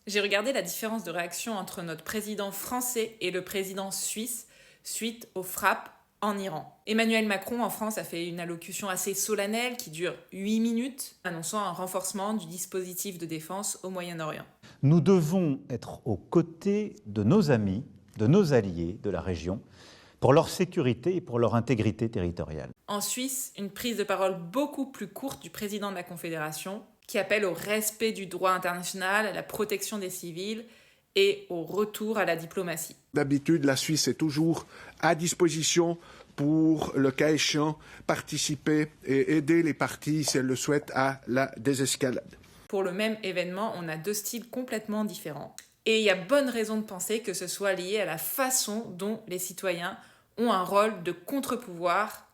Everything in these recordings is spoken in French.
J'ai regardé la différence de réaction entre notre président français et le président suisse suite aux frappes en Iran. Emmanuel Macron en France a fait une allocution assez solennelle qui dure 8 minutes, annonçant un renforcement du dispositif de défense au Moyen-Orient. Nous devons être aux côtés de nos amis, de nos alliés de la région, pour leur sécurité et pour leur intégrité territoriale. En Suisse, une prise de parole beaucoup plus courte du président de la Confédération qui appelle au respect du droit international, à la protection des civils et au retour à la diplomatie. D'habitude, la Suisse est toujours à disposition pour, le cas échéant, participer et aider les parties, si elles le souhaitent, à la désescalade. Pour le même événement, on a deux styles complètement différents. Et il y a bonne raison de penser que ce soit lié à la façon dont les citoyens ont un rôle de contre-pouvoir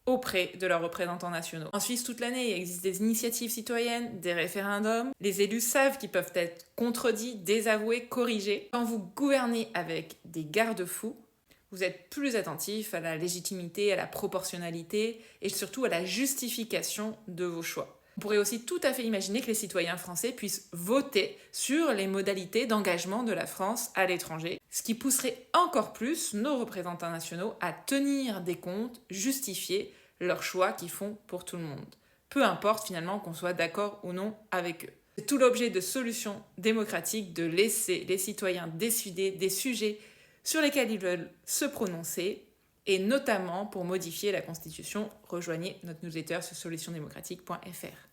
auprès de leurs représentants nationaux. En Suisse, toute l'année, il existe des initiatives citoyennes, des référendums. Les élus savent qu'ils peuvent être contredits, désavoués, corrigés. Quand vous gouvernez avec des garde-fous, vous êtes plus attentif à la légitimité, à la proportionnalité et surtout à la justification de vos choix. On pourrait aussi tout à fait imaginer que les citoyens français puissent voter sur les modalités d'engagement de la France à l'étranger, ce qui pousserait encore plus nos représentants nationaux à tenir des comptes, justifier leurs choix qu'ils font pour tout le monde. Peu importe finalement qu'on soit d'accord ou non avec eux. C'est tout l'objet de solutions démocratiques de laisser les citoyens décider des sujets sur lesquels ils veulent se prononcer, et notamment pour modifier la Constitution. Rejoignez notre newsletter sur solutiondémocratique.fr.